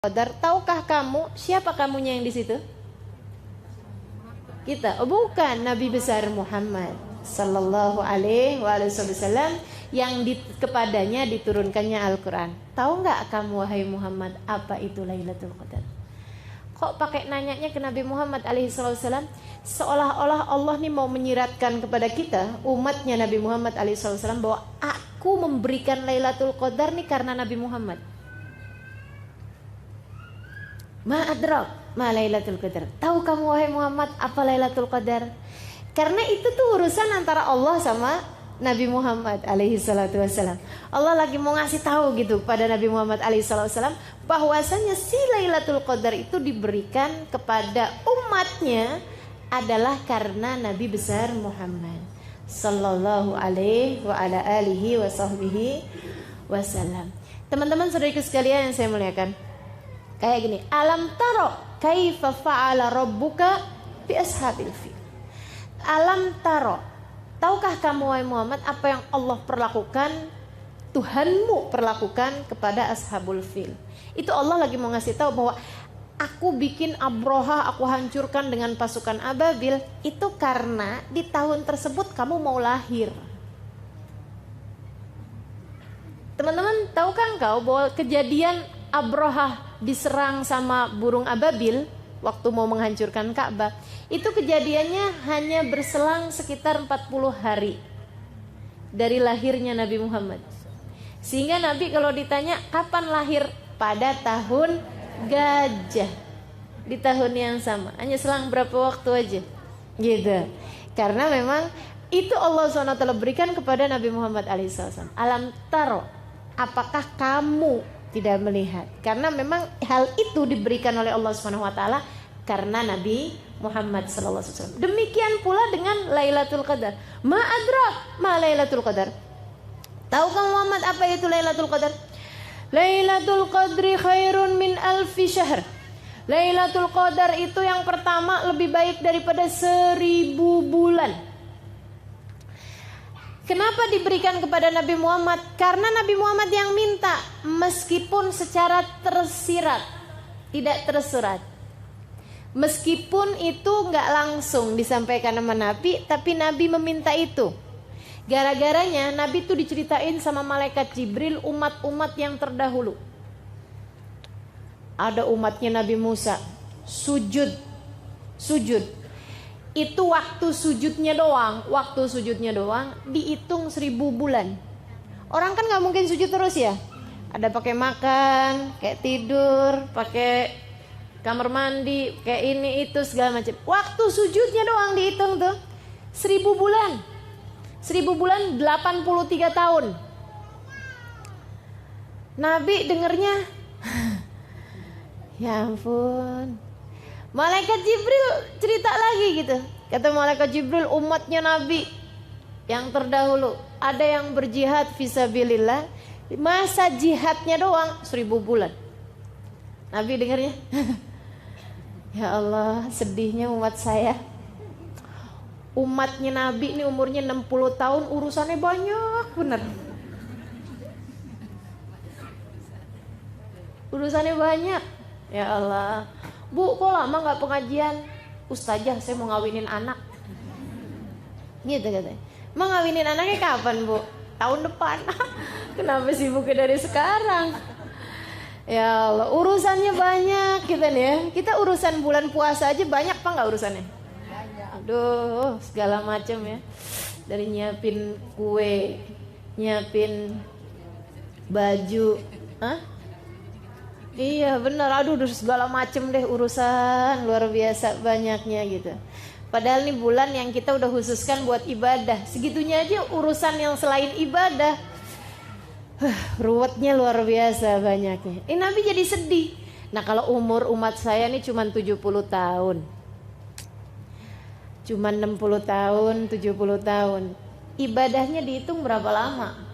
Qadar. Tahukah kamu siapa kamunya yang di situ? Kita. Oh, bukan, Nabi besar Muhammad sallallahu alaihi wasallam yang kepadanya diturunkannya Al-Quran. Tahu nggak kamu wahai Muhammad apa itu Lailatul Qadar? Kok pakai nanyanya ke Nabi Muhammad alaihi wasallam? Seolah-olah Allah nih mau menyiratkan kepada kita umatnya Nabi Muhammad alaihi wasallam bahwa aku memberikan Lailatul Qadar nih karena Nabi Muhammad. Ma adrak ma Lailatul Qadar. Tahu kamu wahai Muhammad apa Lailatul Qadar? Karena itu tuh urusan antara Allah sama Nabi Muhammad alaihi salatu wassalam. Allah lagi mau ngasih tahu gitu pada Nabi Muhammad alaihi salatu wassalam bahwasanya si Lailatul Qadar itu diberikan kepada umatnya adalah karena Nabi besar Muhammad sallallahu alaihi wa ala alihi wa sahbihi wasallam. Teman-teman saudaraku sekalian yang saya muliakan, kayak gini, alam taro kaifa fa'ala rabbuka bi ashabil fil. Alam taro, tahukah kamu wahai Muhammad apa yang Allah perlakukan, Tuhanmu perlakukan kepada ashabul fil. Itu Allah lagi mau ngasih tahu bahwa aku bikin Abroha, aku hancurkan dengan pasukan ababil, itu karena di tahun tersebut kamu mau lahir. Teman-teman, tahukah engkau bahwa kejadian Abroha diserang sama burung ababil waktu mau menghancurkan Ka'bah, itu kejadiannya hanya berselang sekitar 40 hari dari lahirnya Nabi Muhammad. Sehingga Nabi kalau ditanya kapan lahir, pada tahun gajah, di tahun yang sama, hanya selang berapa waktu aja gitu. Karena memang itu Allah SWT berikan kepada Nabi Muhammad SAW. Alam taro, apakah kamu tidak melihat? Karena memang hal itu diberikan oleh Allah SWT karena Nabi Muhammad SAW. Demikian pula dengan Lailatul Qadar. Ma adrak ma Lailatul Qadar. Tahukah Muhammad apa itu Lailatul Qadar? Lailatul Qadri khairun min alfi syahr. Lailatul Qadar itu yang pertama lebih baik daripada 1000 bulan. Kenapa diberikan kepada Nabi Muhammad? Karena Nabi Muhammad yang minta, meskipun secara tersirat, tidak tersurat. Meskipun itu nggak langsung disampaikan sama Nabi, tapi Nabi meminta itu. Gara-garanya Nabi itu diceritain sama malaikat Jibril umat-umat yang terdahulu. Ada umatnya Nabi Musa, sujud. Itu waktu sujudnya doang dihitung 1000 bulan. Orang kan nggak mungkin sujud terus ya. Ada pakai makan, kayak tidur, pakai kamar mandi, kayak ini itu segala macam. Waktu sujudnya doang dihitung tuh 1000 bulan. 1000 bulan 83 tahun. Nabi dengernya ya ampun. Malaikat Jibril cerita lagi gitu. Kata malaikat Jibril, umatnya Nabi yang terdahulu ada yang berjihad fisabilillah, masa jihadnya doang 1000 bulan. Nabi dengarnya ya Allah, sedihnya umat saya. Umatnya Nabi ini umurnya 60 tahun, urusannya banyak bener. Urusannya banyak. Ya Allah, Bu, kok lama gak pengajian? Ustazah, saya mau ngawinin anak. Gitu katanya. Mau ngawinin anaknya kapan, Bu? Tahun depan. Kenapa sibuknya dari sekarang? Ya Allah, urusannya banyak kita nih ya. Kita urusan bulan puasa aja banyak apa gak urusannya? Banyak. Aduh, segala macam ya. Dari nyiapin kue, nyiapin baju. Hah? Iya benar, aduh segala macem deh urusan luar biasa banyaknya gitu. Padahal ini bulan yang kita udah khususkan buat ibadah, segitunya aja urusan yang selain ibadah. Ruwetnya luar biasa banyaknya. Ini Nabi jadi sedih. Nah kalau umur umat saya ini cuma 70 tahun, cuma 60 tahun, 70 tahun, ibadahnya dihitung berapa lama?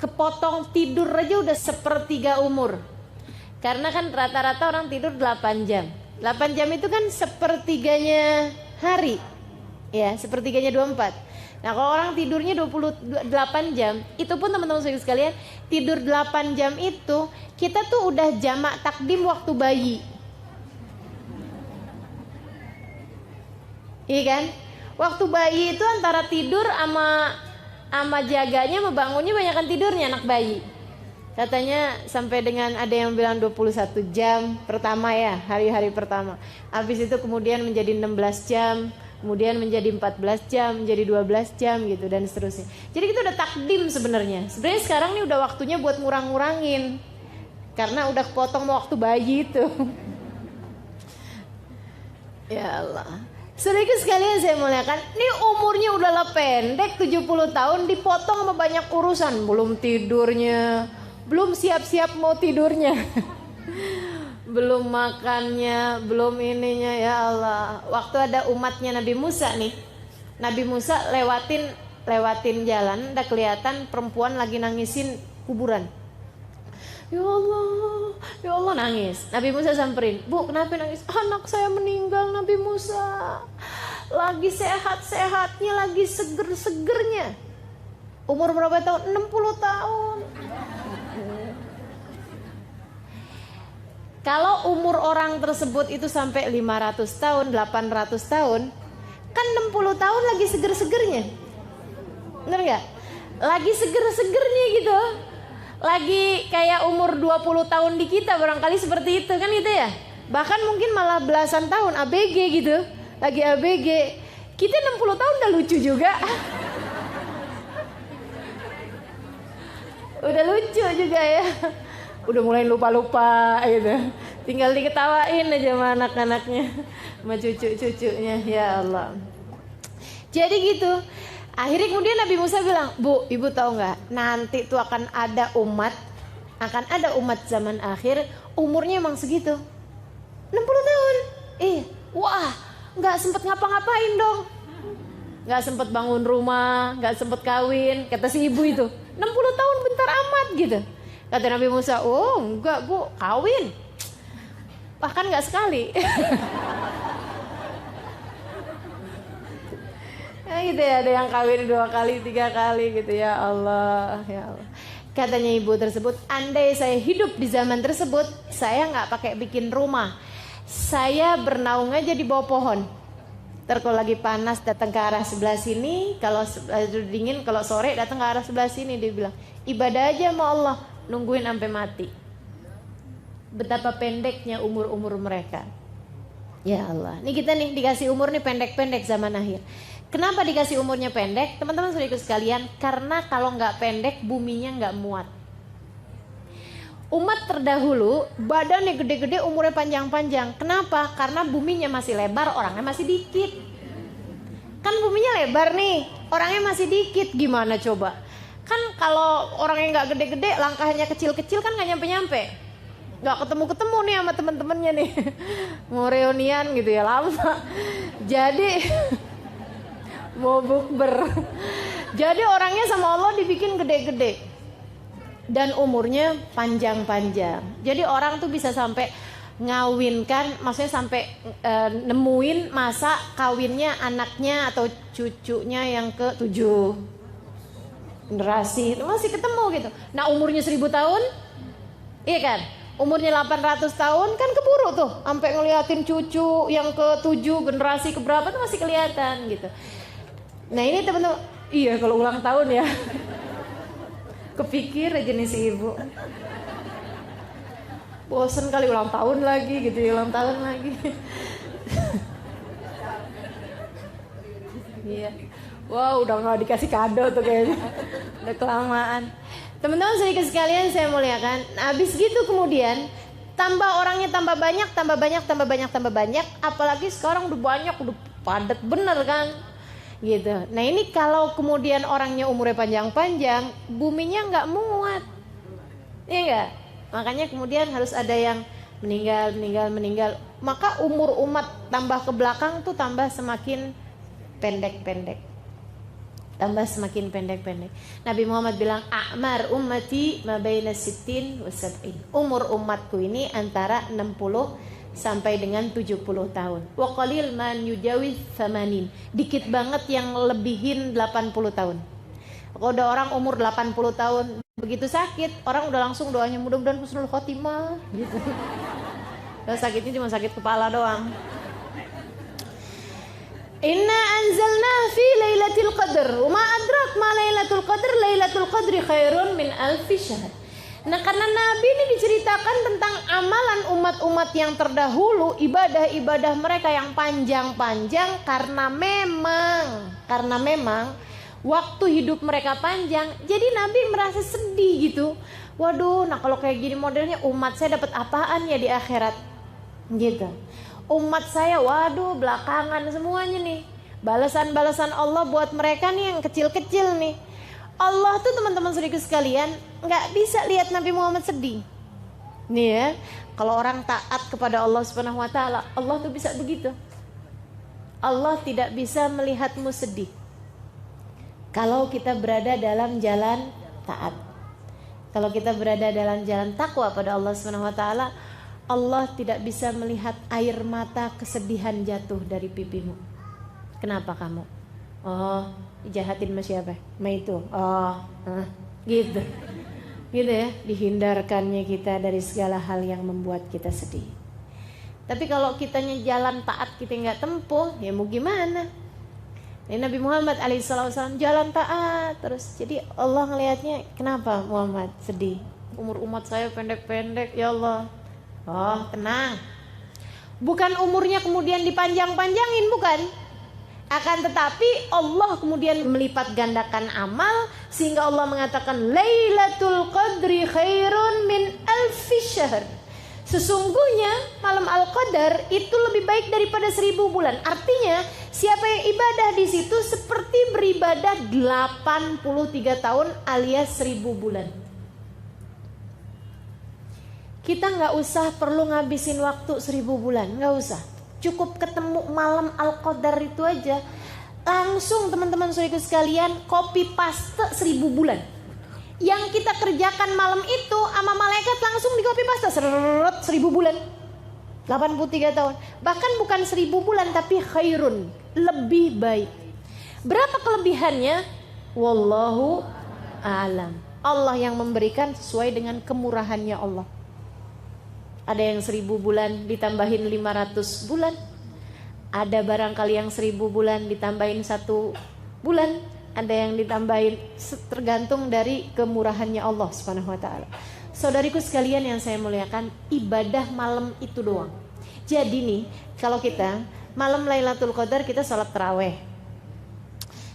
Kepotong tidur aja udah sepertiga umur. Karena kan rata-rata orang tidur 8 jam. 8 jam itu kan sepertiganya hari. Ya, sepertiganya 24. Nah kalau orang tidurnya 28 jam, itu pun teman-teman sekalian, tidur 8 jam itu kita tuh udah jamak takdim waktu bayi. Iya kan? Waktu bayi itu antara tidur sama jaganya sama bangunnya banyakan tidurnya anak bayi. Katanya sampai dengan ada yang bilang 21 jam pertama ya, hari-hari pertama. Habis itu kemudian menjadi 16 jam, kemudian menjadi 14 jam, menjadi 12 jam gitu dan seterusnya. Jadi kita udah takdim sebenarnya. Sebenarnya sekarang nih udah waktunya buat ngurang-ngurangin. Karena udah kepotong waktu bayi itu. Ya Allah. Saudara sekalian saya muliakan, ini umurnya udahlah pendek 70 tahun dipotong sama banyak urusan, belum tidurnya, belum siap-siap mau tidurnya. Belum makannya, belum ininya, ya Allah. Waktu ada umatnya Nabi Musa nih. Nabi Musa lewatin jalan, udah kelihatan perempuan lagi nangisin kuburan. Ya Allah nangis. Nabi Musa samperin, "Bu, kenapa nangis?" "Anak saya meninggal Nabi Musa. Lagi sehat-sehatnya, lagi seger-segernya." Umur berapa tahun? 60 tahun. Kalau umur orang tersebut itu sampai 500 tahun, 800 tahun, kan 60 tahun lagi seger-segernya. Bener gak? Lagi seger-segernya gitu. Lagi kayak umur 20 tahun di kita barangkali seperti itu kan gitu ya. Bahkan mungkin malah belasan tahun ABG gitu. Lagi ABG. Kita 60 tahun udah lucu juga. Udah lucu juga ya. Udah mulai lupa-lupa gitu. Tinggal diketawain aja sama anak-anaknya, sama cucu-cucunya. Ya Allah. Jadi gitu. Akhirnya kemudian Nabi Musa bilang, "Bu, ibu tahu nggak? Nanti tuh akan ada umat zaman akhir umurnya emang segitu, 60 tahun. Wah, nggak sempet ngapa-ngapain dong, nggak sempet bangun rumah, nggak sempet kawin." Kata si ibu itu, 60 tahun bentar amat gitu. Kata Nabi Musa, "Oh enggak Bu, kawin, bahkan nggak sekali." Ya gitu ya, ada yang kawin 2 kali, 3 kali gitu, ya Allah, ya Allah. Katanya ibu tersebut, andai saya hidup di zaman tersebut, saya nggak pakai bikin rumah, saya bernaung aja di bawah pohon. Kalau lagi panas datang ke arah sebelah sini, kalau dingin, kalau sore datang ke arah sebelah sini. Dia bilang, ibadah aja sama Allah, nungguin sampai mati. Betapa pendeknya umur-umur mereka. Ya Allah, ini kita nih dikasih umur nih pendek-pendek zaman akhir. Kenapa dikasih umurnya pendek? Teman-teman saudara sekalian, karena kalau nggak pendek buminya nggak muat. Umat terdahulu badannya gede-gede, umurnya panjang-panjang. Kenapa? Karena buminya masih lebar, orangnya masih dikit. Kan buminya lebar nih, orangnya masih dikit. Gimana coba? Kan kalau orangnya nggak gede-gede, langkahnya kecil-kecil kan nggak nyampe-nyampe. Nggak ketemu-ketemu nih sama teman-temannya nih. Mau reunian gitu ya, lama. Jadi mau bukber. Jadi orangnya sama Allah dibikin gede-gede dan umurnya panjang-panjang. Jadi orang tuh bisa sampai ngawinkan, maksudnya sampai nemuin masa kawinnya anaknya atau cucunya yang ke-7 generasi itu masih ketemu gitu. Nah umurnya 1000 tahun, iya kan? Umurnya 800 tahun kan keburu tuh, sampai ngeliatin cucu yang ke-7 generasi keberapa tuh masih kelihatan gitu. Nah ini teman-teman, iya kalau ulang tahun ya, kepikir aja nih si ibu, bosen kali ulang tahun lagi gitu ya, ulang tahun lagi. Iya, wow udah nggak dikasih kado tuh kayaknya, udah kelamaan. Teman-teman sedikit sekalian saya muliakan, habis gitu kemudian tambah orangnya tambah banyak, apalagi sekarang udah banyak, udah padat bener kan. Gitu. Nah ini kalau kemudian orangnya umurnya panjang-panjang, buminya nggak muat, iya nggak? Makanya kemudian harus ada yang meninggal. Maka umur umat tambah ke belakang tuh tambah semakin pendek-pendek. Nabi Muhammad bilang, a'mar ummati ma baina sittin wa sab'in. Umur umatku ini antara 60 sampai dengan 70 tahun. Wa qalil man yujawiz 80. Dikit banget yang lebihin 80 tahun. Kalau udah orang umur 80 tahun begitu sakit, orang udah langsung doanya mudah-mudahan husnul khotimah gitu. Kalau sakitnya cuma sakit kepala doang. Inna anzalna fi lailatul qadr. Wa ma adrak ma lailatul qadr. Lailatul qadri khairun min alfi syahr. Nah, karena Nabi ini diceritakan tentang amalan umat-umat yang terdahulu, ibadah-ibadah mereka yang panjang-panjang karena memang waktu hidup mereka panjang. Jadi Nabi merasa sedih gitu. Waduh, nah kalau kayak gini modelnya umat saya dapat apaan ya di akhirat? Gitu. Umat saya, waduh belakangan semuanya nih. Balasan-balasan Allah buat mereka nih yang kecil-kecil nih. Allah tuh teman-teman saudaraku sekalian nggak bisa lihat Nabi Muhammad sedih. Nih ya, kalau orang taat kepada Allah Subhanahu Wa Taala, Allah tuh bisa begitu. Allah tidak bisa melihatmu sedih. Kalau kita berada dalam jalan taat, kalau kita berada dalam jalan takwa pada Allah Subhanahu Wa Taala, Allah tidak bisa melihat air mata kesedihan jatuh dari pipimu. Kenapa kamu? Oh, dijahatin sama siapa? Sama itu. Oh, gitu. Gitu ya, dihindarkannya kita dari segala hal yang membuat kita sedih. Tapi kalau kitanya jalan taat kita nggak tempuh, ya mau gimana? Ini Nabi Muhammad alaihissalam jalan taat terus. Jadi Allah ngelihatnya, kenapa Muhammad sedih? Umur umat saya pendek-pendek, ya Allah. Oh, tenang. Bukan umurnya kemudian dipanjang-panjangin, bukan. Akan tetapi Allah kemudian melipat gandakan amal sehingga Allah mengatakan Lailatul Qadri khairun min alfi syahr. Sesungguhnya malam Al-Qadar itu lebih baik daripada 1000 bulan. Artinya siapa yang ibadah di situ seperti beribadah 83 tahun alias 1000 bulan. Kita nggak usah perlu ngabisin waktu 1000 bulan, nggak usah. Cukup ketemu malam Al-Qadar itu aja. Langsung teman-teman saudaraku sekalian copy paste 1000 bulan. Yang kita kerjakan malam itu sama malaikat langsung di copy paste 1000 bulan. 83 tahun. Bahkan bukan 1000 bulan tapi khairun, lebih baik. Berapa kelebihannya? Wallahu a'lam. Allah yang memberikan sesuai dengan kemurahannya Allah. Ada yang 1000 bulan ditambahin 500 bulan. Ada barangkali yang 1000 bulan ditambahin 1 bulan. Ada yang ditambahin, tergantung dari kemurahannya Allah Subhanahu Wa Taala. Saudariku sekalian yang saya muliakan, ibadah malam itu doang. Jadi nih, kalau kita malam Lailatul Qadar kita sholat taraweh.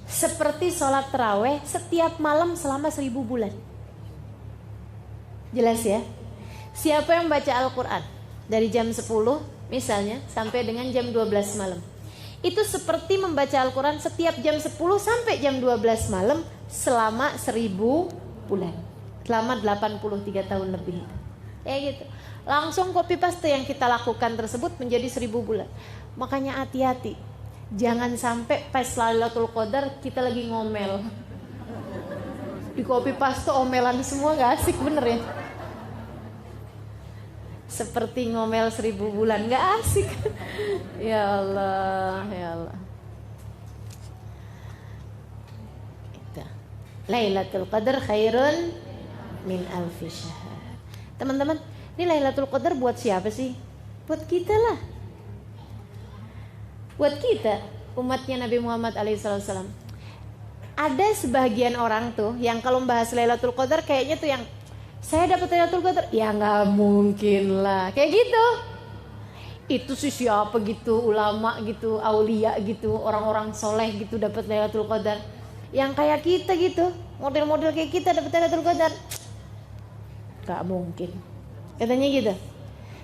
Seperti sholat taraweh setiap malam selama 1000 bulan. Jelas ya? Siapa yang baca Al-Quran dari jam 10 misalnya sampai dengan jam 12 malam, itu seperti membaca Al-Quran setiap jam 10 sampai jam 12 malam selama 1000 bulan, selama 83 tahun lebih. Kayak gitu. Langsung copy paste yang kita lakukan tersebut menjadi 1000 bulan. Makanya hati-hati, jangan sampai pas Lailatul Qadar kita lagi ngomel, di copy paste omelan semua, gak asik bener ya. Seperti ngomel 1000 bulan, gak asik. Ya Allah, ya Allah. Lailatul Qadar khairun min alfi syahr. Teman-teman, ini Lailatul Qadar buat siapa sih? Buat kita lah. Buat kita, umatnya Nabi Muhammad alaihissalam. Ada sebagian orang tuh yang kalau membahas Lailatul Qadar kayaknya tuh yang saya dapat Lailatul Qadar, ya nggak mungkin lah, kayak gitu. Itu sih siapa gitu, ulama gitu, aulia gitu, orang-orang soleh gitu dapat Lailatul Qadar. Yang kayak kita gitu, model-model kayak kita dapat Lailatul Qadar, nggak mungkin. Katanya gitu,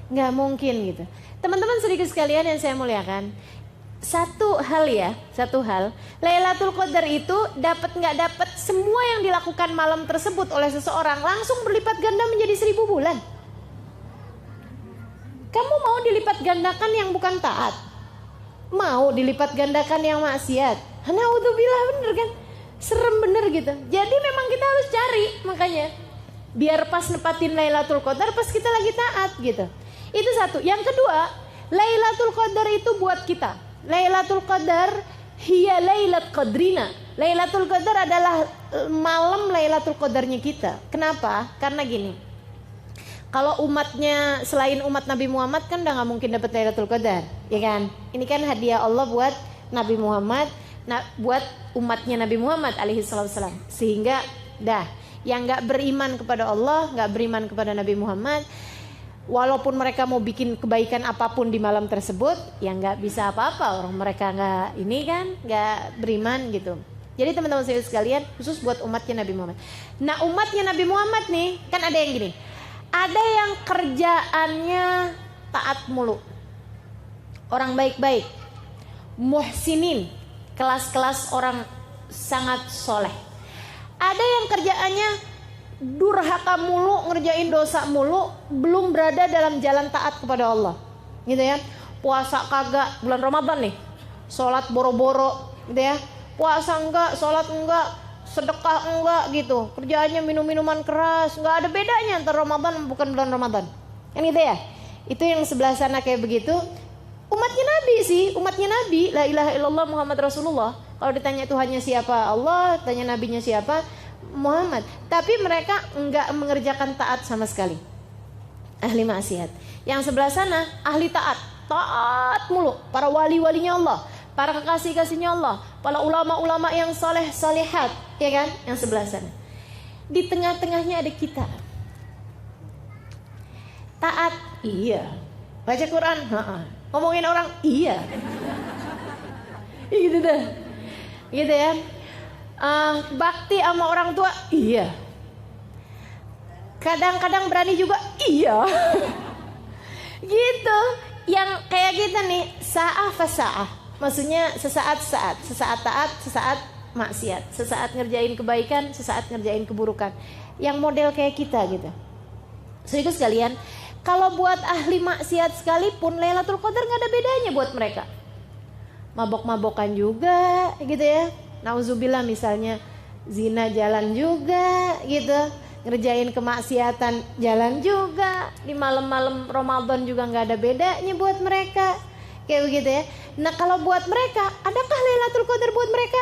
nggak mungkin gitu. Teman-teman sedikit sekalian yang saya muliakan, satu hal, Lailatul Qadar itu dapat nggak dapat, semua yang dilakukan malam tersebut oleh seseorang langsung berlipat ganda menjadi 1000 bulan. Kamu mau dilipat gandakan yang bukan taat? Mau dilipat gandakan yang maksiat? Naudzubillah, bener kan? Serem bener gitu. Jadi memang kita harus cari, makanya biar pas nepatin Lailatul Qadar pas kita lagi taat gitu. Itu satu. Yang kedua, Lailatul Qadar itu buat kita. Lailatul Qadar hiya lailat qadrina. Lailatul Qadar adalah malam Lailatul Qadarnya kita. Kenapa? Karena gini. Kalau umatnya selain umat Nabi Muhammad kan udah gak mungkin dapat Lailatul Qadar, ya kan? Ini kan hadiah Allah buat Nabi Muhammad, buat umatnya Nabi Muhammad alaihi salam. Sehingga yang gak beriman kepada Allah, gak beriman kepada Nabi Muhammad, walaupun mereka mau bikin kebaikan apapun di malam tersebut, ya gak bisa apa-apa. Orang mereka gak beriman gitu. Jadi teman-teman saya sekalian, khusus buat umatnya Nabi Muhammad. Nah, umatnya Nabi Muhammad nih, kan ada yang gini. Ada yang kerjaannya taat mulu, orang baik-baik, muhsinin, kelas-kelas orang sangat soleh. Ada yang kerjaannya durhaka mulu, ngerjain dosa mulu, belum berada dalam jalan taat kepada Allah, gitu ya. Puasa kagak, bulan Ramadan nih, sholat boro-boro, gitu ya. Puasa enggak, sholat enggak, sedekah enggak gitu, kerjaannya minum-minuman keras, enggak ada bedanya antara Ramadan bukan bulan Ramadan, kan gitu ya. Itu yang sebelah sana kayak begitu. Umatnya Nabi sih, umatnya Nabi, la ilaha illallah Muhammad Rasulullah. Kalau ditanya Tuhannya siapa, Allah, tanya nabinya siapa, Muhammad. Tapi mereka enggak mengerjakan taat sama sekali, ahli maksiat. Yang sebelah sana ahli taat, taat mulu, para wali-walinya Allah, para kekasih-kasihnya Allah, para ulama-ulama yang saleh salihat, ya kan? Yang sebelah sana. Di tengah-tengahnya ada kita. Taat, iya. Baca Quran, ngomongin orang, iya. Gitu dah. Gitu ya. Bakti sama orang tua, iya. Kadang-kadang berani juga, iya. Gitu. Yang kayak kita nih, sa'ah fasa'ah. Maksudnya sesaat-saat, sesaat taat, sesaat maksiat, sesaat ngerjain kebaikan, sesaat ngerjain keburukan. Yang model kayak kita gitu. Saudara sekalian, kalau buat ahli maksiat sekalipun Lailatul Qadar nggak ada bedanya buat mereka. Mabok-mabokan juga, gitu ya. Nauzubillah misalnya zina jalan juga, gitu. Ngerjain kemaksiatan jalan juga. Di malam-malam Ramadan juga nggak ada bedanya buat mereka. Kayak begitu ya. Nah, kalau buat mereka, adakah Lailatul Qadar buat mereka?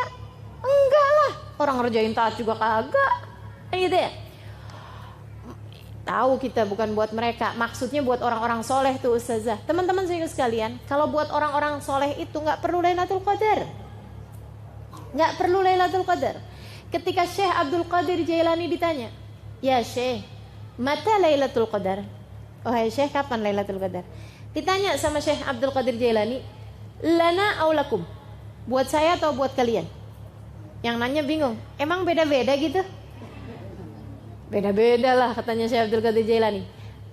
Enggak lah. Orang ngerjain taat juga kagak. Gitu ya. Tahu kita bukan buat mereka. Maksudnya buat orang-orang soleh tuh Ustazah. Teman-teman sekalian, kalau buat orang-orang soleh itu nggak perlu Lailatul Qadar. Nggak perlu Lailatul Qadar. Ketika Syekh Abdul Qadir Jailani ditanya, ya Syekh, mata Lailatul Qadar? Oh hai Syekh, kapan Lailatul Qadar? Ditanya sama Syekh Abdul Qadir Jailani, lana aulakum, buat saya atau buat kalian? Yang nanya bingung, emang beda-beda gitu? Beda-beda lah katanya Syekh Abdul Qadir Jailani.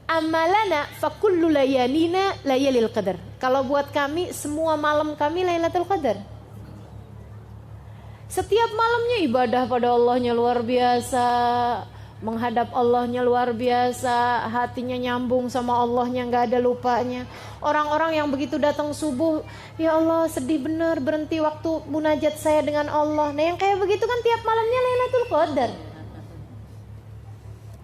Amalana fakullu layalina layalil qadar. Kalau buat kami, semua malam kami Lailatul Qadar. Setiap malamnya ibadah pada Allahnya luar biasa, menghadap Allahnya luar biasa, hatinya nyambung sama Allahnya, gak ada lupanya. Orang-orang yang begitu datang subuh, ya Allah sedih bener, berhenti waktu munajat saya dengan Allah. Nah yang kayak begitu kan tiap malamnya Lailatul Qadar.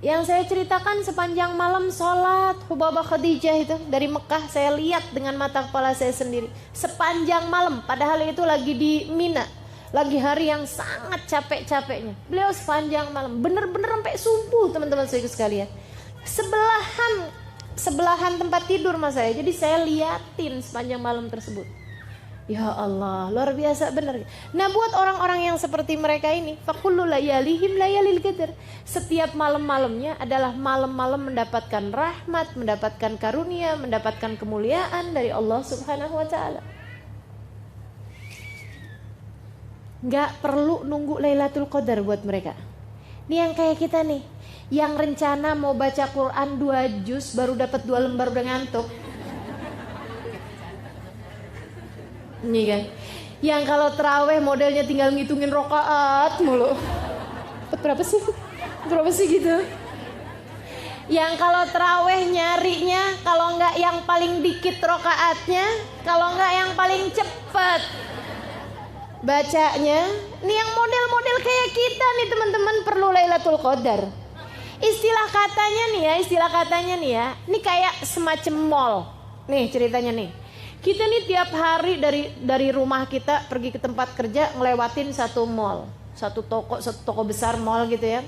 Yang saya ceritakan sepanjang malam sholat Hubabah Khadijah itu dari Mekah, saya lihat dengan mata kepala saya sendiri. Sepanjang malam, padahal itu lagi di Mina, lagi hari yang sangat capek-capeknya. Beliau sepanjang malam, bener-bener sampai subuh teman-teman saya sekalian. Sebelahan tempat tidur mas saya, jadi saya liatin sepanjang malam tersebut. Ya Allah, luar biasa bener. Nah buat orang-orang yang seperti mereka ini, fakullu layalihim layalil qadar. Setiap malam-malamnya adalah malam-malam mendapatkan rahmat, mendapatkan karunia, mendapatkan kemuliaan dari Allah Subhanahu wa taala. Gak perlu nunggu Lailatul Qadar buat mereka. Ini yang kayak kita nih, yang rencana mau baca Quran 2 juz baru dapat 2 lembar udah ngantuk. Ini kan, yang kalau terawih modelnya tinggal ngitungin rokaat mulu. Berapa sih gitu. Yang kalau terawih nyarinya, kalau enggak yang paling dikit rokaatnya, kalau enggak yang paling cepet bacanya. Nih yang model-model kayak kita nih teman-teman perlu Lailatul Qadar. Istilah katanya nih ya, ini kayak semacam mall. Nih ceritanya nih. Kita nih tiap hari dari rumah kita pergi ke tempat kerja ngelewatin satu mall, satu toko besar mall gitu ya.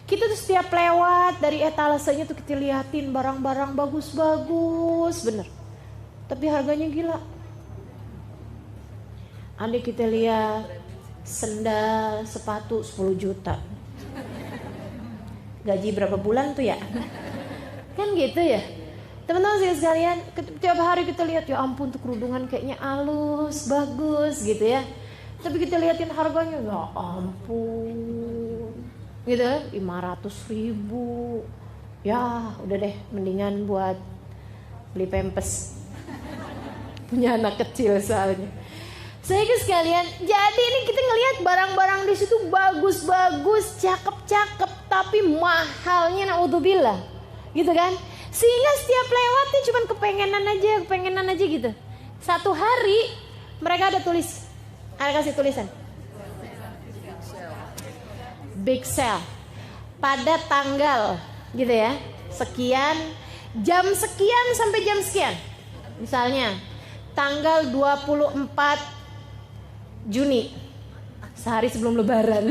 Kita tuh setiap lewat dari etalasenya tuh kita liatin barang-barang bagus-bagus bener. Tapi harganya gila. Ada kita lihat sendal, sepatu 10 juta. Gaji berapa bulan tuh ya? Kan gitu ya. Teman-teman sekalian, tiap hari kita lihat ya ampun tuh kerudungan kayaknya halus, bagus gitu ya. Tapi kita liatin harganya ya ampun. Gitu 500.000. Ya udah deh mendingan buat beli pampers. Punya anak kecil soalnya. Sehingga sekalian, jadi ini kita ngelihat barang-barang di situ bagus-bagus, cakep-cakep, tapi mahalnya naudzubillah. Gitu kan? Sehingga setiap lewatnya cuman kepengenan aja gitu. Satu hari mereka ada kasih tulisan big sale pada tanggal gitu ya, sekian, jam sekian sampai jam sekian. Misalnya tanggal 24 Juni, sehari sebelum lebaran.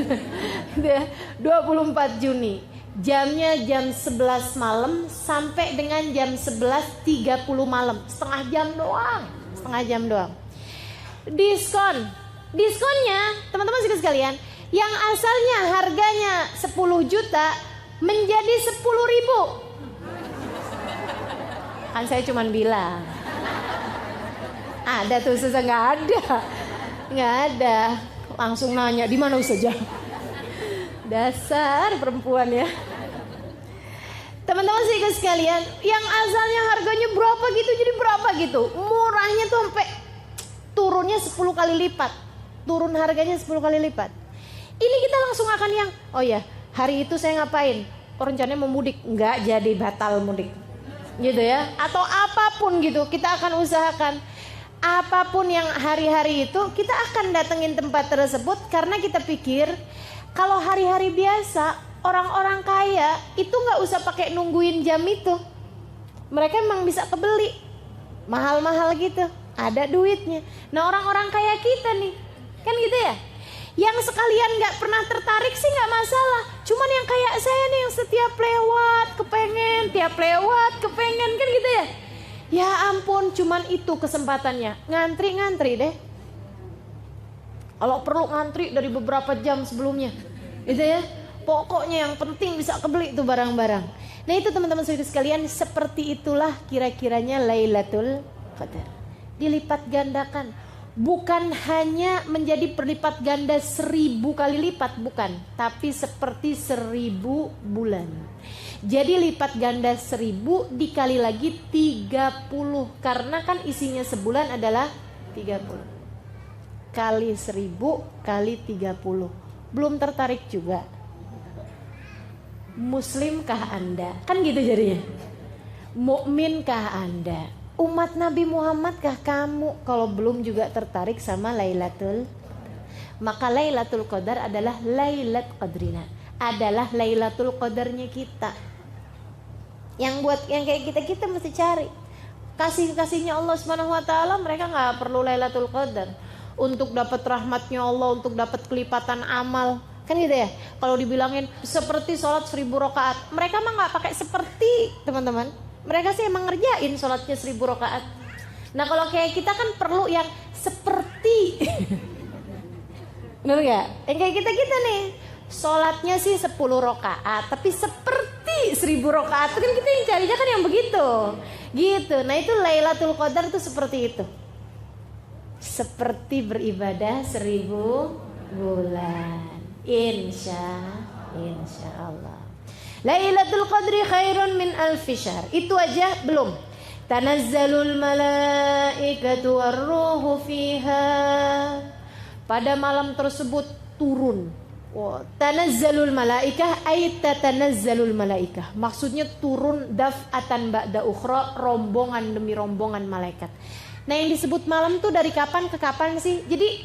Gitu ya, 24 Juni. Jamnya jam 11 malam sampai dengan jam 11.30 malam. Setengah jam doang. Diskonnya teman-teman sekalian, yang asalnya harganya 10 juta menjadi 10.000. Kan saya cuman bilang. Ada tuh susah, nggak ada. Langsung nanya di mana Ustazah. Dasar perempuan ya. Teman-teman sekalian, yang asalnya harganya berapa gitu jadi berapa gitu. Murahnya tuh sampai turunnya 10 kali lipat. Turun harganya 10 kali lipat. Ini kita langsung akan yang, oh ya, hari itu saya ngapain? Oh, rencananya mau mudik, nggak jadi, batal mudik. Gitu ya. Atau apapun gitu, kita akan usahakan apapun yang hari-hari itu kita akan datengin tempat tersebut karena kita pikir kalau hari-hari biasa orang-orang kaya itu nggak usah pakai nungguin jam itu, mereka emang bisa kebeli mahal-mahal gitu, ada duitnya. Nah orang-orang kaya kita nih kan gitu ya, yang sekalian nggak pernah tertarik sih nggak masalah, cuman yang kayak saya nih yang setiap lewat kepengen kan gitu ya. Ya ampun, cuman itu kesempatannya. Ngantri deh. Kalau perlu ngantri dari beberapa jam sebelumnya. Gitu ya. Pokoknya yang penting bisa kebeli itu barang-barang. Nah itu teman-teman sekalian, seperti itulah kira-kiranya Lailatul Qadar. Dilipat gandakan. Bukan hanya menjadi berlipat ganda 1000 kali lipat, bukan. Tapi seperti 1000 bulan. Jadi lipat ganda 1000 dikali lagi 30. Karena kan isinya sebulan adalah 30. Kali 1000 kali 30. Belum tertarik juga? Muslimkah Anda? Kan gitu jadinya. Mukminkah Anda? Umat Nabi Muhammadkah kamu? Kalau belum juga tertarik sama Lailatul, maka Lailatul Qadar adalah Lailat Qadrina, adalah Lailatul Qadarnya kita. Yang kayak kita mesti cari kasihnya Allah Subhanahu wa taala. Mereka nggak perlu Lailatul Qadar untuk dapat rahmatnya Allah, untuk dapat kelipatan amal, kan gitu ya. Kalau dibilangin seperti sholat 1000 rakaat, mereka mah nggak pakai seperti, teman-teman. Mereka sih emang ngerjain sholatnya 1000 rakaat. Nah kalau kayak kita kan perlu yang seperti. Bener gak? Yang kayak kita nih, sholatnya sih 10 rakaat, tapi seperti 1000 rakaat. Kan kita yang carinya kan yang begitu. Gitu. Nah itu Lailatul Qadar tuh seperti itu. Seperti beribadah 1000 bulan. Insya Allah. Lailatul Qadri khairun min alfi syahr. Itu aja belum. Tanazzalul malaikatu warruhu fiha. Pada malam tersebut turun. Tanazzalul malaikah ay tatanazzalul malaikah. Maksudnya turun daf'atan ba'da ukhra, rombongan demi rombongan malaikat. Nah yang disebut malam tuh dari kapan ke kapan sih? Jadi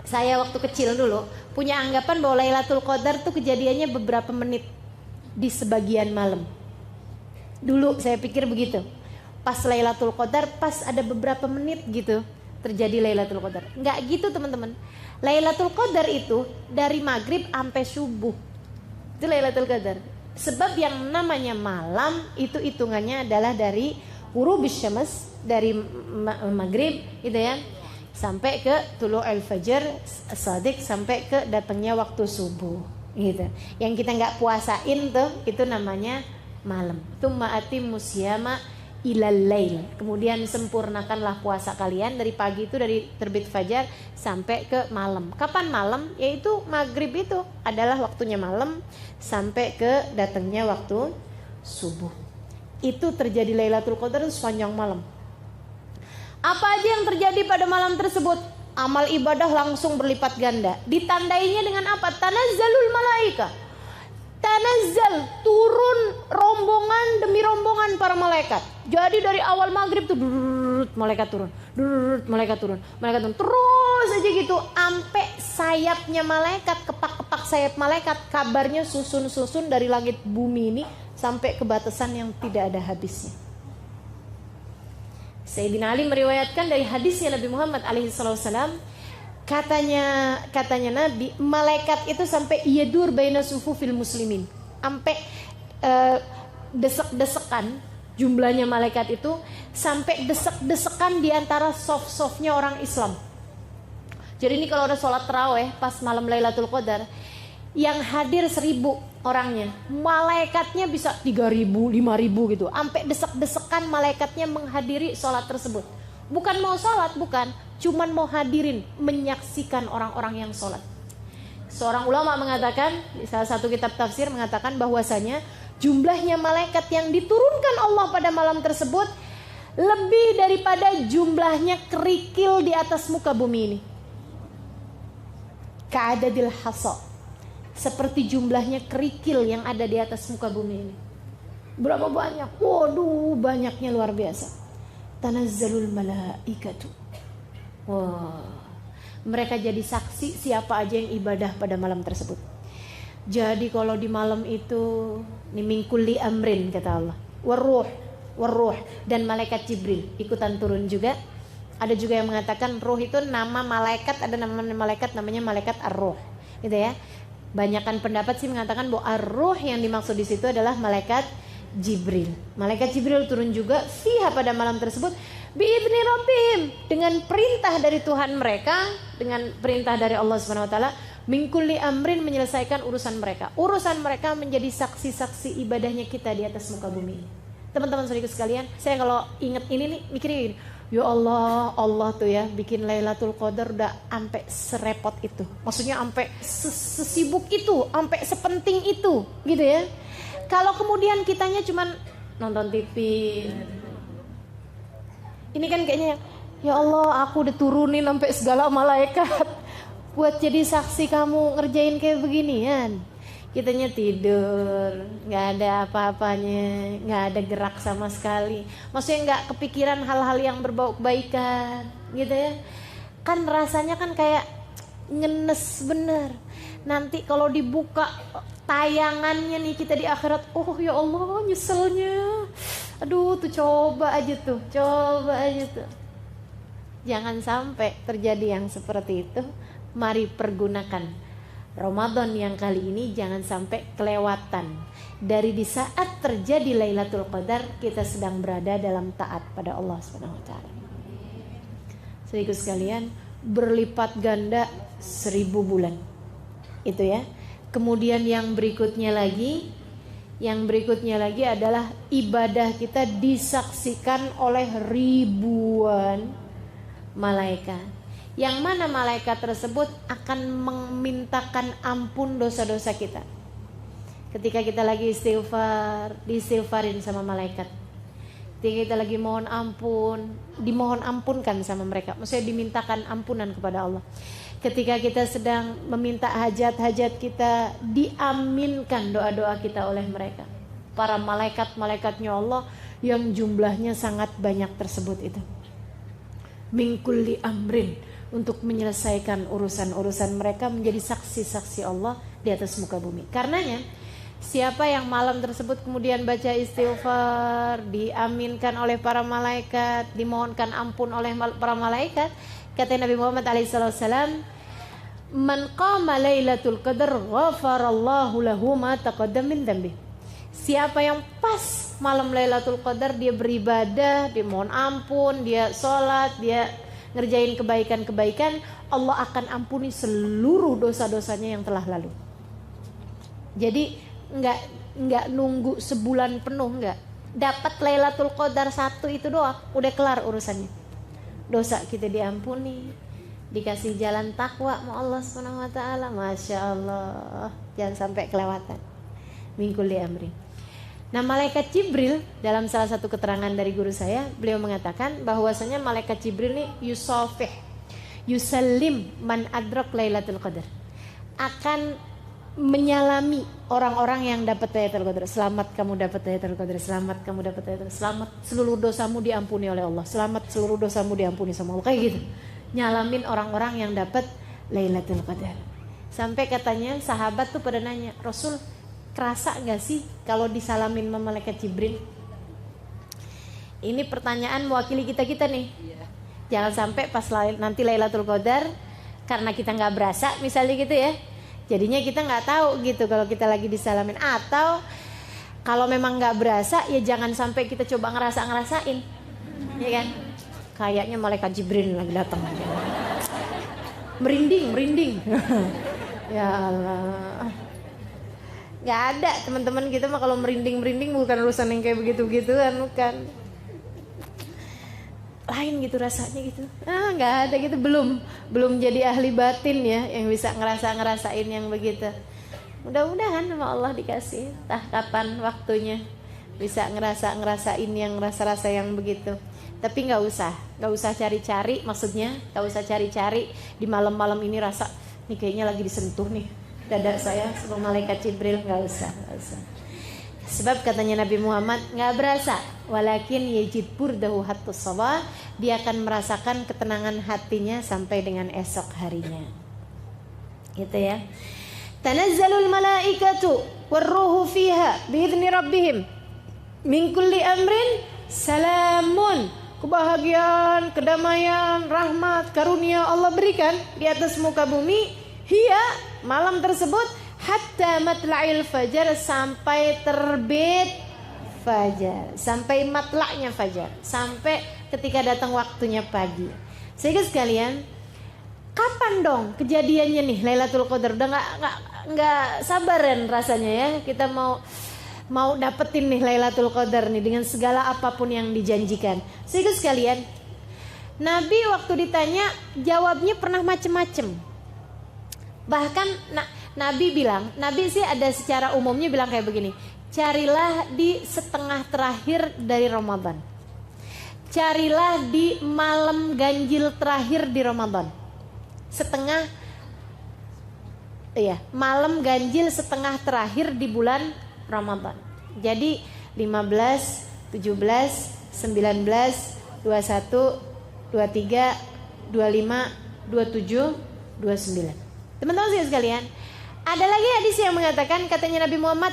saya waktu kecil dulu punya anggapan bahwa Lailatul Qadar tuh kejadiannya beberapa menit di sebagian malam. Dulu saya pikir begitu. pas Lailatul Qadar, pas ada beberapa menit gitu terjadi Lailatul Qadar. Enggak gitu teman-teman. Lailatul Qadar itu dari maghrib sampai subuh. Itu Lailatul Qadar. Sebab yang namanya malam itu hitungannya adalah dari ghurubus syams, dari maghrib gitu ya, sampai ke tulu'ul fajr shadiq, sampai ke datangnya waktu subuh gitu. Yang kita nggak puasain tuh itu namanya malam. Tsumma atimmus syiyama ilal lail. Kemudian sempurnakanlah puasa kalian dari pagi itu, dari terbit fajar sampai ke malam. Kapan malam? Yaitu maghrib itu adalah waktunya malam sampai ke datangnya waktu subuh. Itu terjadi Lailatul Qadar sepanjang malam. Apa aja yang terjadi pada malam tersebut? Amal ibadah langsung berlipat ganda. Ditandainya dengan apa? Tanazzalul malaika. Tanazzal, turun rombongan demi rombongan para malaikat. Jadi dari awal maghrib tuh malaikat turun, malaikat turun, malaikat turun, terus aja gitu, sampai sayapnya malaikat, kepak-kepak sayap malaikat, kabarnya susun-susun dari langit bumi ini sampai ke batasan yang tidak ada habisnya. Sayyidina Ali meriwayatkan dari hadisnya Nabi Muhammad alaihissalam, katanya Nabi, malaikat itu sampai yadur baina sufufil muslimin, sampai desek-desekan, jumlahnya malaikat itu sampai desek-desekan di antara soft-softnya orang Islam. Jadi ini kalau ada sholat tarawih pas malam Lailatul Qadar, yang hadir 1.000 orangnya, malaikatnya bisa 3.000, 5.000 gitu, sampai desek-desekan malaikatnya menghadiri sholat tersebut. Bukan mau sholat, bukan, cuman mau hadirin, menyaksikan orang-orang yang sholat. Seorang ulama mengatakan, di salah satu kitab tafsir mengatakan bahwasanya jumlahnya malaikat yang diturunkan Allah pada malam tersebut lebih daripada jumlahnya kerikil di atas muka bumi ini. Ka'adadil hasa, seperti jumlahnya kerikil yang ada di atas muka bumi ini. Berapa banyak? Waduh, banyaknya luar biasa. Tanazzalul malaikatu. Wah, mereka jadi saksi siapa aja yang ibadah pada malam tersebut. Jadi kalau di malam itu min kulli amrin kata Allah, waruh dan malaikat Jibril ikutan turun juga. Ada juga yang mengatakan ruh itu nama malaikat, ada nama malaikat namanya malaikat ar-ruh, gitu ya. Banyakan pendapat sih mengatakan bahwa ar-ruh yang dimaksud di situ adalah malaikat Jibril. Malaikat Jibril turun juga fiha pada malam tersebut biidzni rabbihim, dengan perintah dari Tuhan mereka, dengan perintah dari Allah Subhanahu wa taala, min kulli amrin, menyelesaikan urusan mereka. Urusan mereka menjadi saksi-saksi ibadahnya kita di atas muka bumi. Teman-teman saudaraku sekalian, saya kalau ingat ini nih mikirnya gini, ya Allah, Allah tuh ya bikin Lailatul Qadar udah sampai serepot itu. Maksudnya sampai sesibuk itu, sampai sepenting itu, gitu ya. Kalau kemudian kitanya cuman nonton TV, ini kan kayaknya ya Allah, aku udah turunin sampai segala malaikat buat jadi saksi kamu ngerjain kayak beginian. Kitanya tidur, nggak ada apa-apanya, nggak ada gerak sama sekali. Maksudnya nggak kepikiran hal-hal yang berbau kebaikan, gitu ya. Kan rasanya kan kayak ngenes bener. Nanti kalau dibuka tayangannya nih kita di akhirat, oh ya Allah nyeselnya. Aduh tuh coba aja tuh. Jangan sampai terjadi yang seperti itu. Mari pergunakan Ramadan yang kali ini, jangan sampai kelewatan. Dari di saat terjadi Lailatul Qadar kita sedang berada dalam taat pada Allah Subhanahu wa taala. Saudaraku sekalian, berlipat ganda 1000 bulan. Itu ya. Kemudian yang berikutnya lagi adalah ibadah kita disaksikan oleh ribuan malaikat. Yang mana malaikat tersebut akan memintakan ampun dosa-dosa kita. Ketika kita lagi istighfar, diistighfarin sama malaikat. Ketika kita lagi mohon ampun, dimohon ampunkan sama mereka. Maksudnya dimintakan ampunan kepada Allah. Ketika kita sedang meminta hajat-hajat kita, diaminkan doa-doa kita oleh mereka. Para malaikat-malaikatnya Allah yang jumlahnya sangat banyak tersebut itu. Min kulli amrin, untuk menyelesaikan urusan-urusan mereka, menjadi saksi-saksi Allah di atas muka bumi. Karenanya Siapa yang malam tersebut kemudian baca istighfar, diaminkan oleh para malaikat, dimohonkan ampun oleh para malaikat, kata Nabi Muhammad SAW, man qama lailatul qadar ghafarallahu lahu ma taqaddam min dhanbi. Siapa yang pas malam Lailatul Qadar dia beribadah, dia mohon ampun, dia sholat, dia ngerjain kebaikan-kebaikan, Allah akan ampuni seluruh dosa-dosanya yang telah lalu. Jadi nggak nunggu sebulan penuh, nggak. Dapat Lailatul Qadar 1 itu doang, udah kelar urusannya. Dosa kita diampuni, dikasih jalan takwa sama Allah Subhanahu wa taala. Masya Allah, jangan sampai kelewatan. Mingkul li amri. Nah, malaikat Jibril dalam salah satu keterangan dari guru saya, beliau mengatakan bahwasanya malaikat Jibril ini yusafih, yusallim man adrak Lailatul Qadar, akan menyalami orang-orang yang dapat Lailatul Qadar. Selamat kamu dapat Lailatul Qadar, selamat kamu dapat Lailatul Qadar, selamat seluruh dosamu diampuni oleh Allah, selamat seluruh dosamu diampuni sama Allah, kayak gitu. Nyalamin orang-orang yang dapat Lailatul Qadar. Sampai katanya sahabat tuh pada nanya, Rasul, kerasa gak sih kalau disalamin sama malaikat Jibril? Ini pertanyaan mewakili kita-kita nih. Jangan sampai pas nanti Lailatul Qadar, karena kita gak berasa misalnya gitu ya, jadinya kita gak tahu gitu kalau kita lagi disalamin. Atau kalau memang gak berasa, ya jangan sampai kita coba ngerasain, ya kan? Kayaknya malaikat Jibril lagi datang. Merinding. Ya Allah. Gak ada teman-teman kita mah kalau merinding bukan urusan yang kayak begitu-begituan, bukan. Lain gitu rasanya gitu. Gak ada gitu, belum jadi ahli batin ya yang bisa ngerasain yang begitu. Mudah-mudahan sama Allah dikasih entah kapan waktunya bisa ngerasain yang rasa-rasa yang begitu. Tapi nggak usah cari-cari, maksudnya nggak usah cari-cari di malam-malam ini rasa nih kayaknya lagi disentuh nih dada saya sama malaikat Jibril, nggak usah. Sebab katanya Nabi Muhammad nggak berasa, walakin yajid burdahu hattus sabah, dia akan merasakan ketenangan hatinya sampai dengan esok harinya. Gitu ya. Tanazzalul malaikatu warruhu fiha biidzni rabbihim min kulli amrin salamun. Kebahagiaan, kedamaian, rahmat, karunia Allah berikan di atas muka bumi. Hiya, malam tersebut, hatta matla'il fajar, sampai terbit fajar, sampai matla'nya fajar, sampai ketika datang waktunya pagi. Sehingga sekalian, kapan dong kejadiannya nih Lailatul Qadar? Udah nggak sabaran rasanya ya, kita mau dapetin nih Lailatul Qadar nih dengan segala apapun yang dijanjikan. Sehingga sekalian, Nabi waktu ditanya jawabnya pernah macem-macem. Bahkan Nabi bilang, Nabi sih ada secara umumnya bilang kayak begini, carilah di setengah terakhir dari Ramadan, carilah di malam ganjil terakhir di Ramadan, malam ganjil setengah terakhir di bulan Ramadan. Jadi 15, 17, 19, 21, 23, 25, 27, 29. Teman-teman sekalian, ada lagi hadis yang mengatakan, katanya Nabi Muhammad,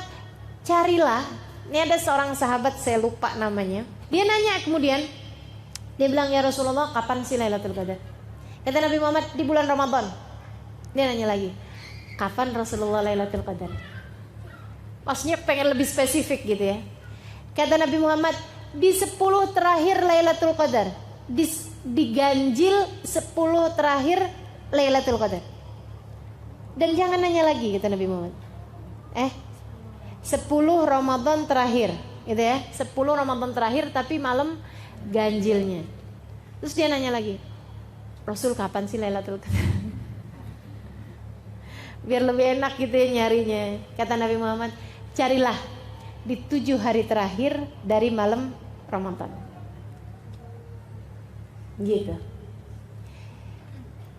carilah. Ini ada seorang sahabat, saya lupa namanya. Dia nanya kemudian, dia bilang, ya Rasulullah, kapan sih Lailatul Qadar? Kata Nabi Muhammad, di bulan Ramadan. Dia nanya lagi, kapan Rasulullah Lailatul Qadar? Maksudnya pengen lebih spesifik gitu ya. Kata Nabi Muhammad, di 10 terakhir Lailatul Qadar, di ganjil 10 terakhir Lailatul Qadar. Dan jangan nanya lagi, kata Nabi Muhammad, 10 Ramadan terakhir gitu ya, 10 Ramadan terakhir tapi malam ganjilnya. Terus dia nanya lagi, Rasul kapan sih Lailatul Qadar? Biar lebih enak gitu ya nyarinya. Kata Nabi Muhammad, carilah di 7 hari terakhir dari malam Ramadan. Gitu.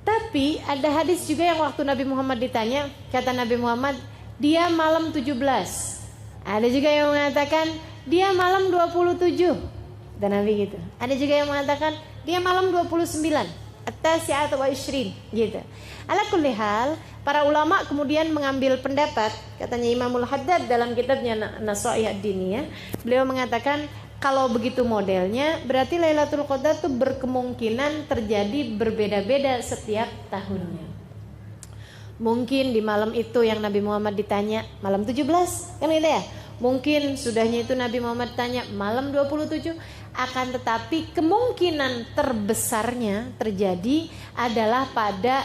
Tapi ada hadis juga yang waktu Nabi Muhammad ditanya, kata Nabi Muhammad, dia malam 17. Ada juga yang mengatakan dia malam 27. Dan Nabi gitu. Ada juga yang mengatakan dia malam 29. at-tasi'ah wa 20 gitu. Ala kulli hal, para ulama kemudian mengambil pendapat, katanya Imamul Haddad dalam kitabnya Nasaih ad-Diniyah, beliau mengatakan kalau begitu modelnya berarti Lailatul Qadar itu berkemungkinan terjadi berbeda-beda setiap tahunnya. Mungkin di malam itu yang Nabi Muhammad ditanya malam 17, kan gitu ya. Mungkin sudahnya itu Nabi Muhammad tanya malam 27. Akan tetapi kemungkinan terbesarnya terjadi adalah pada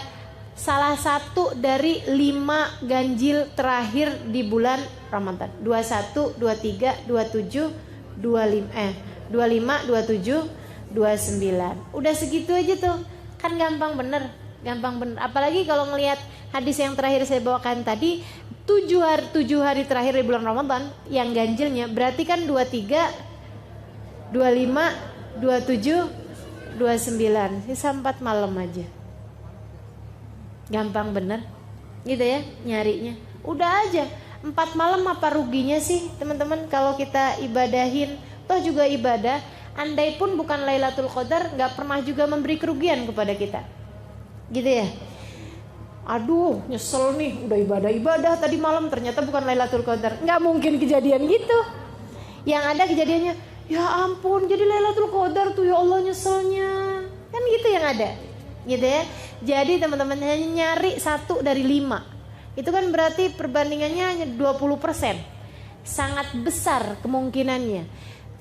salah satu dari 5 ganjil terakhir di bulan Ramadan. 21, 23, 27, 25, 27, 29. Udah segitu aja tuh. Kan gampang bener. Apalagi kalau ngelihat hadis yang terakhir saya bawakan tadi, 7 hari terakhir di bulan Ramadan yang ganjilnya berarti kan 23, 25, 27, 29. Sisa 4 malam aja. Gampang bener gitu ya nyarinya. Udah aja 4 malam, apa ruginya sih teman-teman kalau kita ibadahin. Toh juga ibadah, andai pun bukan Lailatul Qadar, gak pernah juga memberi kerugian kepada kita gitu ya. Aduh nyesel nih, udah ibadah tadi malam ternyata bukan Lailatul Qadar. Gak mungkin kejadian gitu. Yang ada kejadiannya, ya ampun jadi Lailatul Qadar tuh, ya Allah nyeselnya. Kan gitu yang ada gitu ya. Jadi teman-teman hanya nyari 1 dari 5. Itu kan berarti perbandingannya hanya 20%. Sangat besar kemungkinannya.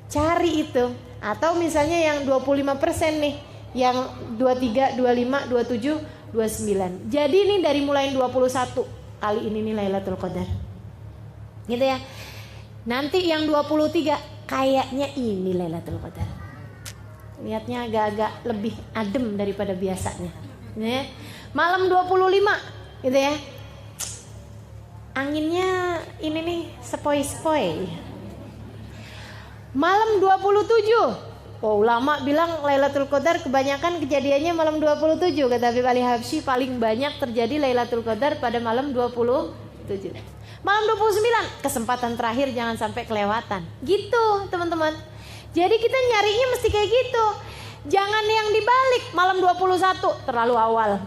Cari itu. Atau misalnya yang 25% nih, yang 23, 25, 27, 29. Jadi ini dari mulai 21 kali ini nih Lailatul Qadar. Gitu ya. Nanti yang 23 kayaknya ini Lailatul Qadar. Lihatnya agak-agak lebih adem daripada biasanya. Ya. Malam 25 gitu ya. Anginnya ini nih sepoi-sepoi. Malam 27. Ulama bilang Lailatul Qadar kebanyakan kejadiannya malam 27. Kata Habib Ali Habsyi paling banyak terjadi Lailatul Qadar pada malam 27. Malam 29 kesempatan terakhir, jangan sampai kelewatan. Gitu teman-teman. Jadi kita nyarinya mesti kayak gitu. Jangan yang dibalik malam 21 terlalu awal.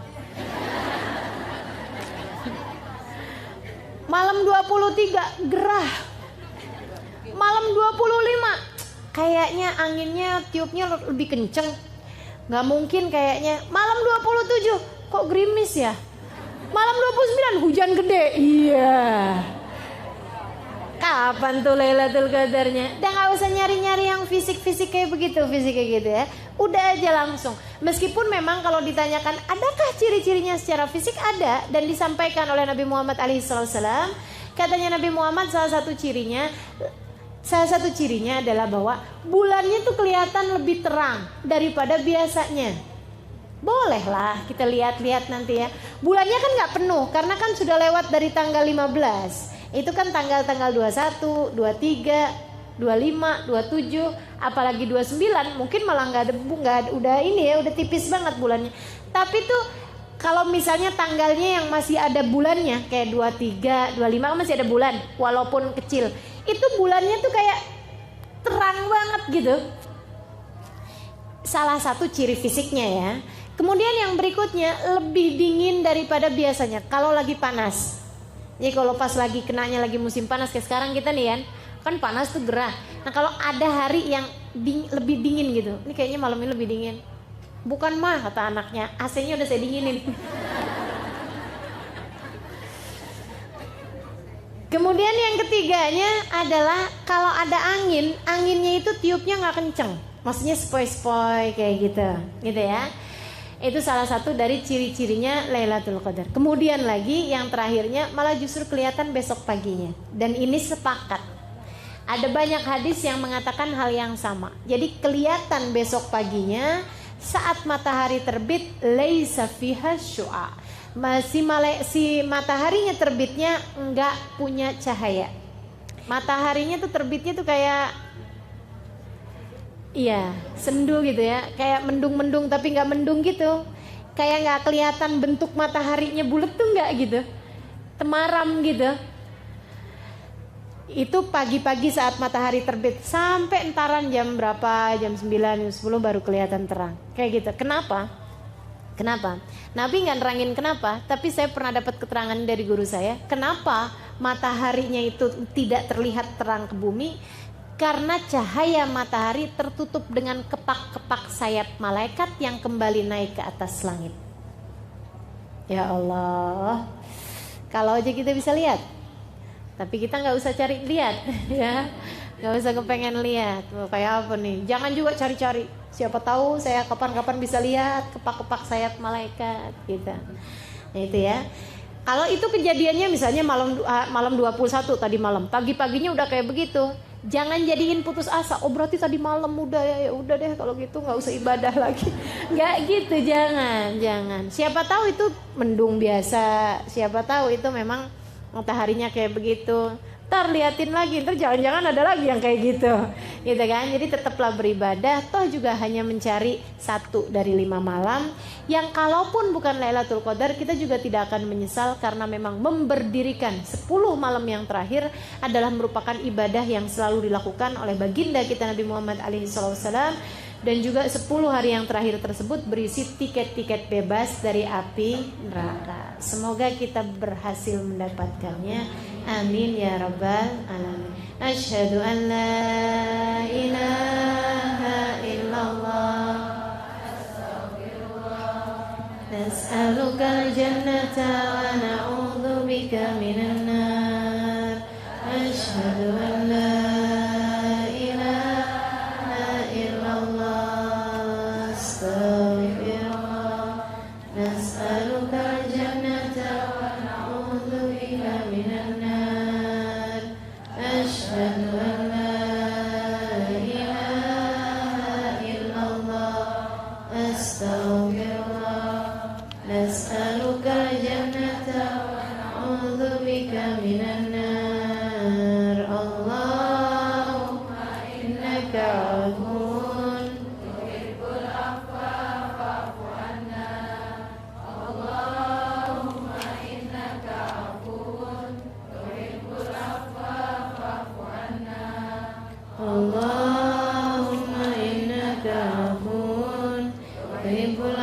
Malam 23 gerah. Malam 25 kayaknya anginnya tiupnya lebih kenceng. Gak mungkin kayaknya. Malam 27 kok gerimis ya. Malam 29 hujan gede. Iya. Kapan tuh Lailatul Qadarnya? Dan gak usah nyari-nyari yang fisik-fisik kayak begitu. Fisik kayak gitu ya. Udah aja langsung. Meskipun memang kalau ditanyakan adakah ciri-cirinya secara fisik, ada. Dan disampaikan oleh Nabi Muhammad SAW. Katanya Nabi Muhammad salah satu cirinya adalah bahwa bulannya tuh kelihatan lebih terang daripada biasanya. Bolehlah kita lihat-lihat nanti ya. Bulannya kan gak penuh karena kan sudah lewat dari tanggal 15. Itu kan tanggal-tanggal 21, 23, 25, 27, apalagi 29 mungkin malah udah tipis banget bulannya. Tapi tuh kalau misalnya tanggalnya yang masih ada bulannya kayak 23, 25 masih ada bulan walaupun kecil. Itu bulannya tuh kayak terang banget gitu. Salah satu ciri fisiknya ya. Kemudian yang berikutnya lebih dingin daripada biasanya kalau lagi panas. Jadi kalau pas lagi kenanya lagi musim panas kayak sekarang kita nih kan panas tuh gerah. Nah kalau ada hari yang lebih dingin gitu, ini kayaknya malam ini lebih dingin. Bukan mah kata anaknya, AC-nya udah saya dinginin. Kemudian yang ketiganya adalah kalau ada angin, anginnya itu tiupnya nggak kenceng, maksudnya sepoi-sepoi kayak gitu ya. Itu salah satu dari ciri-cirinya Lailatul Qadar. Kemudian lagi yang terakhirnya malah justru kelihatan besok paginya. Dan ini sepakat. Ada banyak hadis yang mengatakan hal yang sama. Jadi kelihatan besok paginya saat matahari terbit, laisa fiha syu'a. Si mataharinya terbitnya enggak punya cahaya. Mataharinya tuh terbitnya tuh kayak sendu gitu ya, kayak mendung-mendung tapi enggak mendung gitu. Kayak enggak kelihatan bentuk mataharinya bulat tuh enggak gitu. Temaram gitu. Itu pagi-pagi saat matahari terbit sampai entaran jam berapa, jam 9, jam 10 baru kelihatan terang. Kayak gitu. Kenapa? Kenapa? Nabi nggak nerangin kenapa, tapi saya pernah dapat keterangan dari guru saya. Kenapa mataharinya itu tidak terlihat terang ke bumi? Karena cahaya matahari tertutup dengan kepak-kepak sayap malaikat yang kembali naik ke atas langit. Ya Allah, kalau aja kita bisa lihat, tapi kita nggak usah cari lihat, ya, nggak usah kepengen lihat. Kayak apa nih? Jangan juga cari-cari. Siapa tahu saya kapan-kapan bisa lihat kepak-kepak sayap malaikat gitu. Nah itu ya. Kalau itu kejadiannya misalnya malam 21 tadi malam, pagi-paginya udah kayak begitu. Jangan jadiin putus asa. Oh berarti tadi malam udah ya udah deh kalau gitu nggak usah ibadah lagi. Nggak gitu, jangan. Siapa tahu itu mendung biasa. Siapa tahu itu memang mataharinya kayak begitu. Ntar liatin lagi, ntar jangan-jangan ada lagi yang kayak gitu kan. Jadi tetaplah beribadah, toh juga hanya mencari 1 dari 5 malam yang kalaupun bukan Lailatul Qadar kita juga tidak akan menyesal, karena memang memberdirikan 10 malam yang terakhir adalah merupakan ibadah yang selalu dilakukan oleh baginda kita Nabi Muhammad SAW. Dan juga 10 hari yang terakhir tersebut berisi tiket-tiket bebas dari api neraka. Semoga kita berhasil mendapatkannya. Amin ya rabbal alamin. Asyhadu an la ilaha illallah, nas'alukal jannata wa na'udzubika minan nar. Asyhadu an la Allahumma innaka afuwun tuhibbul